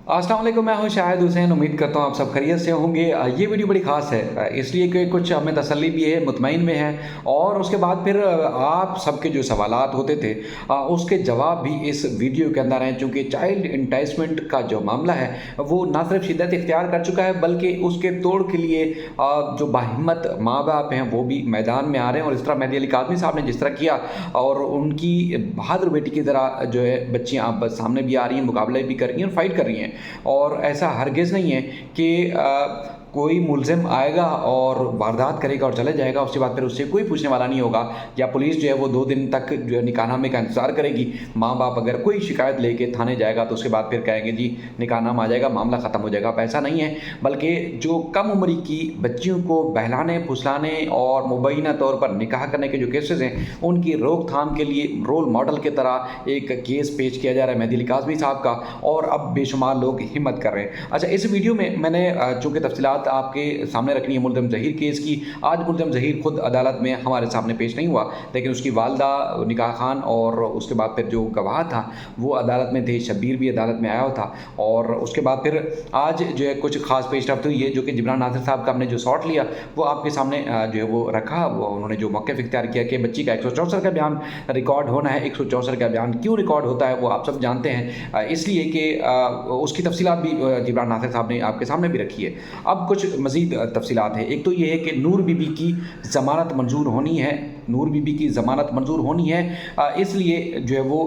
अस्सलाम वालेकुम, मैं हूं शाहिद हुसैन। उम्मीद करता हूं आप सब खैरियत से होंगे। ये वीडियो बड़ी ख़ास है इसलिए कि कुछ हमें तसल्ली भी है, मुतमईन में है, और उसके बाद फिर आप सबके जो सवालात होते थे उसके जवाब भी इस वीडियो के अंदर हैं। चूँकि चाइल्ड इंटाइसमेंट का जो मामला है वो ना सिर्फ शिद्दत इख्तियार कर चुका है, बल्कि उसके तोड़ के लिए जो बाहिम्मत माँ बाप हैं वो भी मैदान में आ रहे हैं। और इस तरह मेहदी अली काज़मी साहब ने जिस तरह किया, और उनकी बहादुर बेटी की तरह जो है बच्चियाँ अब सामने भी आ रही हैं, मुकाबले भी कर रही हैं और फाइट कर रही हैं। और ऐसा हरगिज़ नहीं है कि कोई मुलज़िम आएगा और वारदात करेगा और चले जाएगा, उसके बाद फिर उससे कोई पूछने वाला नहीं होगा, या पुलिस जो है वो 2 दिन तक जो है निकाहनामे का इंतज़ार करेगी। माँ बाप अगर कोई शिकायत लेके थाने जाएगा तो उसके बाद फिर कहेंगे जी निकाहनामा आ जाएगा, मामला ख़त्म हो जाएगा। ऐसा नहीं है, बल्कि जो कम उम्री की बच्चियों को बहलाने फुसलाने और मुबैना तौर पर निकाह करने के जो केसेस हैं उनकी रोकथाम के लिए रोल मॉडल की तरह एक केस पेश किया जा रहा है मेहदी अली काज़मी साहब का, और अब बेशुमार लोग हिम्मत कर रहे हैं। अच्छा, इस वीडियो में मैंने चूँकि तफसीलात आपके सामने रखनी है मुल्ज़िम ज़हीर केस की। आज मुल्ज़िम ज़हीर खुद अदालत में हमारे सामने पेश नहीं हुआ, लेकिन उसकी वालदा, निकाह खान और उसके बाद फिर जो गवाह था वो अदालत में थे। शब्बीर भी अदालत में आया हुआ था। और उसके बाद फिर आज जो है कुछ खास पेशरफ्त हुई है, जो कि जिब्रान नासिर साहब का हमने जो शॉट लिया वो आपके सामने जो है वो रखा। वो उन्होंने जो मौक़िफ़ इख्तियार किया कि बच्ची का 164 का बयान रिकॉर्ड होना है। 164 का बयान क्यों रिकॉर्ड होता है वो आप सब जानते हैं, इसलिए कि उसकी तफसीलात भी जिब्रान नासिर साहब ने आपके सामने भी रखी है। अब कुछ मज़ीद तफसीलात है। एक तो ये है कि नूर बीबी की ज़मानत मंजूर होनी है। नूर बीबी की ज़मानत मंजूर होनी है, इसलिए जो है वो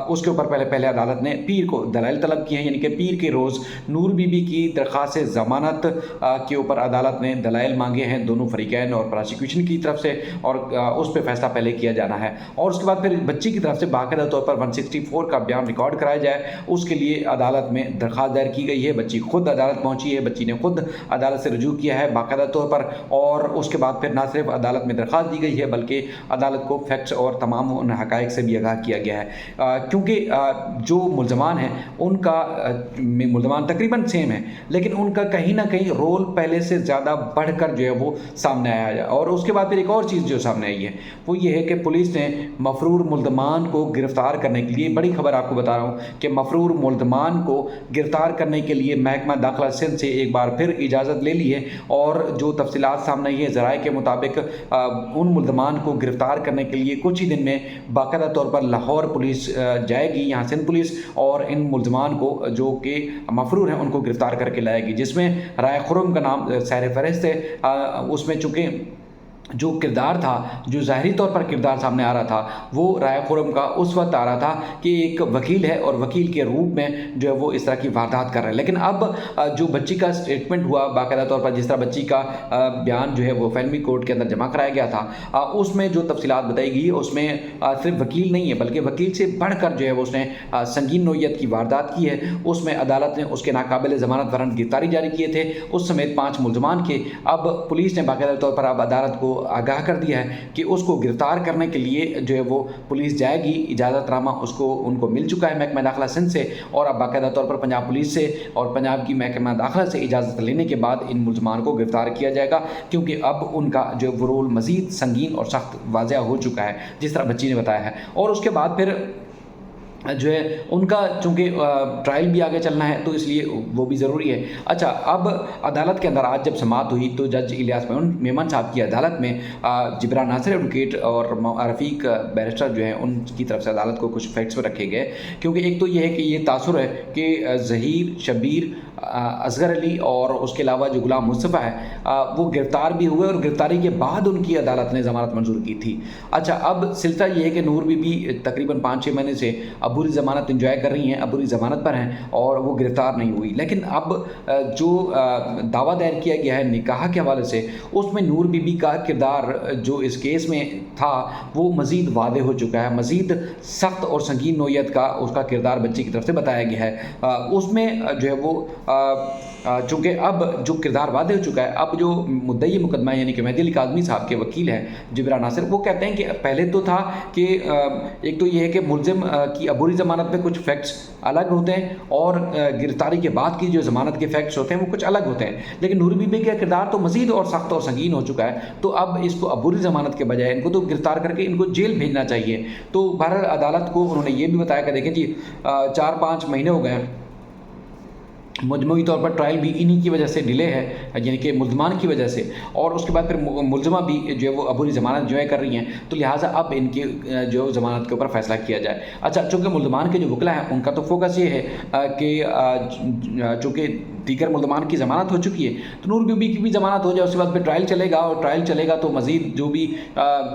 उसके ऊपर पहले अदालत ने पीर को दलाइल तलब किए हैं, यानी कि पीर के रोज़ नूर बीबी की दरख्वास्त ज़मानत के ऊपर अदालत ने दलाइल मांगे हैं दोनों फरीकैन और प्रोसिक्यूशन की तरफ से, और उस पर फैसला पहले किया जाना है। और उसके बाद फिर बच्ची की तरफ से बाकायदा तौर पर 164 का बयान रिकॉर्ड कराया जाए, उसके लिए अदालत में दरख्वास्त दायर की गई है। बच्ची खुद अदालत पहुँची है, बच्ची ने खुद अदालत से रजू किया है बाकायदा तौर पर। और उसके बाद फिर ना सिर्फ अदालत में दरख्वास्त दी गई है, बल्कि अदालत को फैक्ट्स और तमाम उन हक़ाइक़ से भी आगाह किया गया है, क्योंकि जो मुल्ज़मान हैं उनका मुल्ज़मान तकरीबन सेम है, लेकिन उनका कहीं ना कहीं रोल पहले से ज़्यादा बढ़कर जो है वो सामने आया है। और उसके बाद फिर एक और चीज़ जो सामने आई है वो ये है कि पुलिस ने मफरूर मुल्ज़मान को गिरफ़्तार करने के लिए, बड़ी खबर आपको बता रहा हूँ कि मफरूर मुल्ज़मान को गिरफ़्तार करने के लिए महकमा दाखिला सिंध से एक बार फिर इजाज़त ले ली है। और जो तफसीलात सामने आई है ज़राए के मुताबिक उन मुल्ज़मान को गिरफ़्तार करने के लिए कुछ ही दिन में बाकायदा तौर पर लाहौर पुलिस जाएगी, यहाँ सिंध पुलिस, और इन मुल्ज़मान को जो कि मफरूर हैं उनको गिरफ़्तार करके लाएगी, जिसमें राय खुर्रम का नाम सैर फहरिस्त है। उसमें चूँकि जो किरदार था, जो ज़ाहरी तौर पर किरदार सामने आ रहा था, वो राय खुर्रम का उस वक्त आ रहा था कि एक वकील है और वकील के रूप में जो है वो इस तरह की वारदात कर रहा है। लेकिन अब जो बच्ची का स्टेटमेंट हुआ बाकायदा तौर पर, जिस तरह बच्ची का बयान जो है वो फैमिली कोर्ट के अंदर जमा कराया गया था, उसमें जो तफसीलात बताई गई उसमें सिर्फ वकील नहीं है, बल्कि वकील से बढ़कर जो है वो उसने संगीन नोयत की वारदात की है। उसमें अदालत ने उसके नाकाबिल ज़मानत वारंट गिरफ्तारी जारी किए थे, उस समेत 5 मुल्ज़मान के। अब पुलिस ने बाकायदा तौर पर अब अदालत को आगाह कर दिया है कि उसको गिरफ़्तार करने के लिए जो है वो पुलिस जाएगी। इजाज़तनामा उसको उनको मिल चुका है महकमा दाखिला सिंध से, और अब बाकायदा तौर पर पंजाब पुलिस से और पंजाब की महकमा दाखिला से इजाज़त लेने के बाद इन मुल्ज़मान को गिरफ़्तार किया जाएगा, क्योंकि अब उनका जो रोल मज़ीद संगीन और सख्त वाज़ेह हो चुका है, जिस तरह बच्ची ने बताया है। और उसके बाद फिर जो है उनका चूँकि ट्रायल भी आगे चलना है, तो इसलिए वो भी ज़रूरी है। अच्छा, अब अदालत के अंदर आज जब समाअत हुई तो जज इलियास मेमन साहब की अदालत में जिब्रान नासिर एडवोकेट और रफ़ीक बैरिस्टर जो हैं उनकी तरफ से अदालत को कुछ फैक्ट्स रखे गए, क्योंकि एक तो ये है कि ये तासुर है कि ज़हीर, शब्बीर, असगर अली और उसके अलावा जो गुलाम मुस्तफ़ा है वो गिरफ़्तार भी हुए, और गिरफ़्तारी के बाद उनकी अदालत ने ज़मानत मंजूर की थी। अच्छा, अब सिलसिला ये है कि नूर बीबी तकरीबन 5-6 महीने से अबूरी ज़मानत इंजॉय कर रही हैं, अबूरी ज़मानत पर हैं, और वो गिरफ़्तार नहीं हुई। लेकिन अब जो दावा दायर किया गया है निकाह के हवाले से, उसमें नूर बीबी का किरदार जो इस केस में था वो मज़ीद वादे हो चुका है, मज़ीद सख्त और संगीन नोयत का उसका किरदार बच्ची की तरफ से बताया गया है। उसमें जो है वो चूँकि अब जो किरदार वादे हो चुका है, अब जो मुद्दई मुकदमा यानी कि मेहदी अली काज़मी साहब के वकील हैं जिब्रान नासिर, वो कहते हैं कि पहले तो था कि एक तो ये है कि मुल्ज़िम की अबूरी ज़मानत में कुछ फैक्ट्स अलग होते हैं, और गिरफ़्तारी के बाद की जो ज़मानत के फैक्ट्स होते हैं वो कुछ अलग होते हैं। लेकिन नूर बीबी का किरदार तो मज़ीद और सख्त और संगीन हो चुका है, तो अब इसको अबूरी ज़मानत के बजाय इनको तो गिरफ़्तार करके इनको जेल भेजना चाहिए। तो बहरहाल अदालत को उन्होंने ये भी बताया कि देखें जी 4-5 महीने हो गए हैं मजमूई तौर पर ट्रायल भी इन्हीं की वजह से डिले है, यानी कि मुल्ज़मान की वजह से, और उसके बाद फिर मुलज़मा भी जो है वो अबूरी ज़मानत इंजॉय कर रही हैं, तो लिहाजा अब इनकी जो ज़मानत के ऊपर फ़ैसला किया जाए। अच्छा, चूँकि मुल्ज़मान के जो वकला हैं उनका तो फोकस ये है कि चूँकि दीगर मुल्ज़मान की ज़मानत हो चुकी है, तो नूर बीबी की भी ज़मानत हो जाए, उसके बाद फिर ट्रायल चलेगा, और ट्रायल चलेगा तो मज़ीद जो भी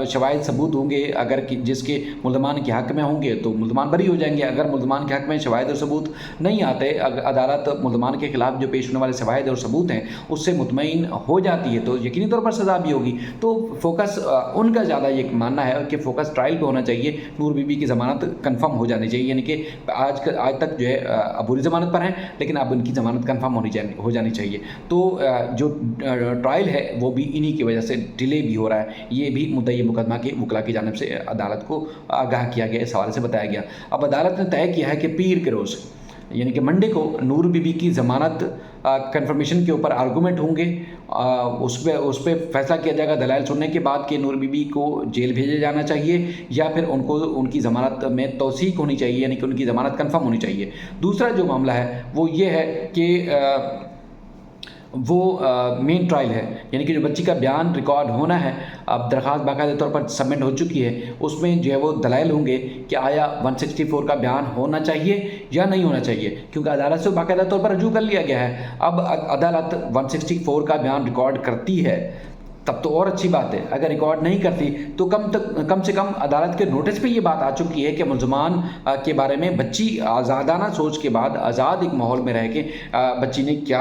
शवाहिद सबूत होंगे, अगर जिसके मुल्ज़मान के हक़ में होंगे तो मुल्ज़मान बरी हो जाएंगे। अगर मुल्ज़मान के हक़ में शवाहिद और सबूत नहीं आते, अदालत मुल्ज़मान के ख़िलाफ़ जो पेश होने वाले शवाहिद और सबूत हैं उससे मुतमईन हो जाती है, तो यकीनी तौर पर सज़ा भी होगी। तो फोकस उनका ज़्यादा ये मानना है कि फ़ोकस ट्रायल पे होना चाहिए, नूर बीबी की ज़मानत कन्फर्म हो जानी चाहिए, यानी कि आज तक जो है अबूरी ज़मानत पर हैं, लेकिन अब इनकी ज़मानत कन्फर्म हो जानी चाहिए। तो जो ट्रायल है वो भी इन्हीं की वजह से डिले भी हो रहा है। ये भी मुद्दई मुकदमा के वकला की जानिब से अदालत को आगाह किया गया, इस हवाले से बताया गया। अब अदालत ने तय किया है कि पीर के रोज़, यानी कि मंडे को नूर बीबी की ज़मानत कंफर्मेशन के ऊपर आर्गूमेंट होंगे, उस पर फैसला किया जाएगा दलाइल सुनने के बाद कि नूर बीबी को जेल भेजा जाना चाहिए या फिर उनको उनकी ज़मानत में तौसीक होनी चाहिए, यानी कि उनकी ज़मानत कंफर्म होनी चाहिए। दूसरा जो मामला है वो ये है कि वो मेन ट्रायल है, यानी कि जो बच्ची का बयान रिकॉर्ड होना है, अब दरख्वास्त बाकायदा तौर पर सबमिट हो चुकी है, उसमें जो है वो दलाइल होंगे कि आया 164 का बयान होना चाहिए या नहीं होना चाहिए, क्योंकि अदालत से बाकायदा तौर पर रजू कर लिया गया है। अब अदालत 164 का बयान रिकॉर्ड करती है तब तो और अच्छी बात है, अगर रिकॉर्ड नहीं करती तो कम से कम अदालत के नोटिस पे ये बात आ चुकी है कि मुल्ज़मान के बारे में बच्ची आज़ादाना सोच के बाद आज़ाद एक माहौल में रह के बच्ची ने क्या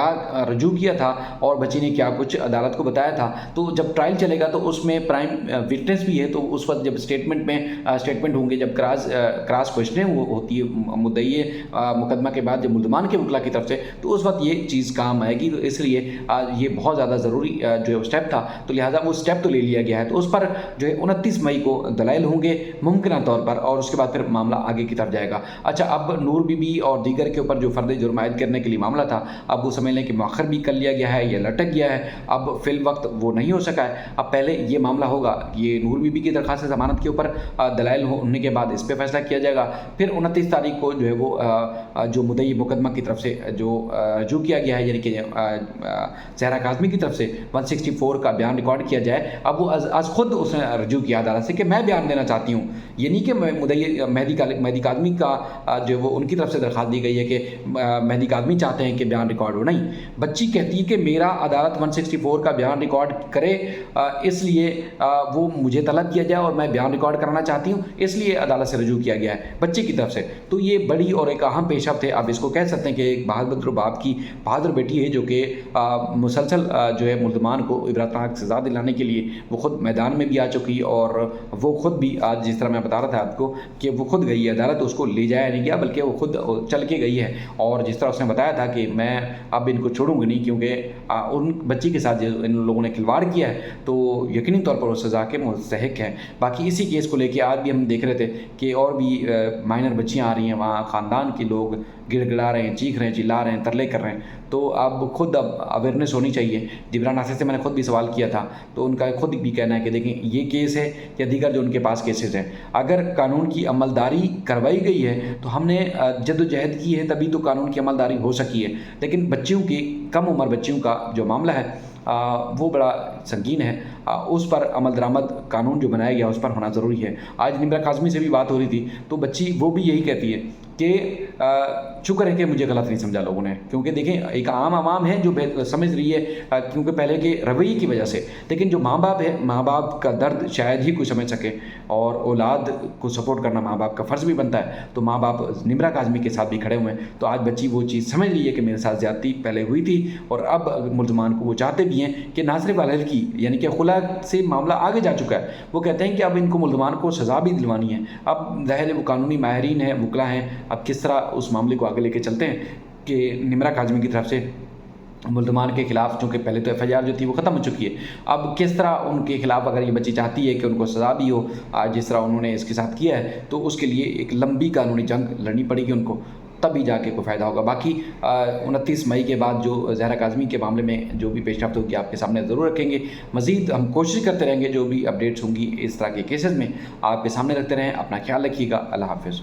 रजू किया था और बच्ची ने क्या कुछ अदालत को बताया था। तो जब ट्रायल चलेगा तो उसमें प्राइम विटनेस भी है, तो उस वक्त जब स्टेटमेंट होंगे, जब क्रॉस क्वेश्चनिंग होती है मुद्दई मुकदमा के बाद जब मुल्ज़मान के वकला की तरफ से, तो उस वक्त ये चीज़ काम आएगी। तो इसलिए ये बहुत ज़्यादा ज़रूरी जो स्टेप था, तो लिहाजा वो स्टेप तो ले लिया गया है। तो उस पर जो है 29 मई को दलाइल होंगे मुमकिन तौर पर, और उसके बाद फिर मामला आगे की तरफ जाएगा। अच्छा, अब नूर बीबी और दीगर के ऊपर जो फ़र्द जुर्म आयद करने के लिए मामला था, अब वो समझ लें कि मौखर भी कर लिया गया है या लटक गया है, अब फिल वक्त वो नहीं हो सका है। अब पहले ये मामला होगा, ये नूर बीबी की दरख्वास्त ज़मानत के ऊपर दलाइल होने के बाद इस पर फैसला किया जाएगा। फिर 29 तारीख को जो है वो जो मुद्दई मुकदमा की तरफ से जो रजू किया गया है, यानी कि ज़हरा काज़मी की तरफ से 164 का बयान रिकॉर्ड किया जाए। अब वो आज खुद उसने रजू किया अदालत से कि मैं बयान देना चाहती हूँ, ये नहीं कि मुद्दई मेहदी काज़मी का जो वो उनकी तरफ से दरख्वास्त दी गई है कि मेहदी काज़मी चाहते हैं कि बयान रिकॉर्ड हो। नहीं, बच्ची कहती है कि मेरा अदालत 164 का बयान रिकॉर्ड करे, इसलिए वो मुझे तलब किया जाए और मैं बयान रिकॉर्ड कराना चाहती हूँ, इसलिए अदालत से रजू किया गया है बच्ची की तरफ से। तो ये बड़ी और एक अहम पेशरफ्त है। आप इसको कह सकते हैं कि एक बहादुर बाप की बहादुर बेटी है, जो कि मुसलसल जो है मुल्ज़मान को इबरतनाक सज़ा दिलाने के लिए वो खुद मैदान में भी आ चुकी, और वो खुद भी आज जिस तरह मैं बता रहा था आपको कि वो खुद गई है, अदालत उसको ले जाया नहीं गया बल्कि वो खुद चल के गई है, और जिस तरह उसने बताया था कि मैं अब इनको छोड़ूंगी नहीं, क्योंकि उन बच्ची के साथ इन लोगों ने खिलवाड़ किया है, तो यकीनी तौर पर वो सज़ा के मुस्तहिक है। बाकी इसी केस को लेकर आज भी हम देख रहे थे कि और भी माइनर बच्चियाँ आ रही हैं, वहाँ ख़ानदान के लोग गिड़गिड़ा रहे हैं, चीख रहे हैं, चिल्ला रहे हैं, तरले कर रहे हैं। तो अब अवेयरनेस होनी चाहिए। जिब्रान नासिर से मैंने खुद भी सवाल किया था, तो उनका खुद भी कहना है कि देखें, ये केस है या दीगर जो उनके पास केसेस हैं, अगर कानून की अमलदारी करवाई गई है तो हमने जद्दोजहद की है, तभी तो कानून की अमलदारी हो सकी है। लेकिन बच्चियों की, कम उम्र बच्चियों का जो मामला है वो बड़ा संगीन है, उस पर अमल दरामद कानून जो बनाया गया उस पर होना ज़रूरी है। आज निम्रा काज़मी से भी बात हो रही थी, तो बच्ची वो भी यही कहती है कि शुक्र है कि मुझे गलत नहीं समझा लोगों ने, क्योंकि देखें एक आम आवाम है जो समझ रही है क्योंकि पहले के रवैये की वजह से, लेकिन जो माँ बाप है, माँ बाप का दर्द शायद ही कोई समझ सके, और औलाद को सपोर्ट करना माँ बाप का फ़र्ज़ भी बनता है। तो माँ बाप निम्रा काज़मी के साथ भी खड़े हुए हैं। तो आज बच्ची वो चीज़ समझ रही है कि मेरे साथ ज़्यादती पहले हुई थी, और अब मुल्ज़मान को वो चाहते भी हैं कि ना सिर्फ अलग की, यानी कि खुला से मामला आगे जा चुका है, वो कहते हैं कि अब इनको मुल्ज़मान को सज़ा भी दिलवानी है। अब ज़ाहिर वो कानूनी माहिरीन है, वकला हैं, अब किस तरह उस मामले को आगे लेके चलते हैं कि निम्रा काज़मी की तरफ से मुल्ज़मान के ख़िलाफ़, चूँकि पहले तो FIR जो थी वो ख़त्म हो चुकी है, अब किस तरह उनके ख़िलाफ़ अगर ये बच्ची चाहती है कि उनको सज़ा भी हो जिस तरह उन्होंने इसके साथ किया है, तो उसके लिए एक लंबी कानूनी जंग लड़नी पड़ेगी उनको, तभी जाके कोई फ़ायदा होगा। बाकी 29 मई के बाद जो ज़हरा काज़मी के मामले में जो भी पेशरफ्त होगी आपके सामने ज़रूर रखेंगे। मज़ीद हम कोशिश करते रहेंगे जो भी अपडेट्स होंगी इस तरह के केसेस में आपके सामने रखते रहें। अपना ख्याल रखिएगा। अल्लाह हाफ़िज़।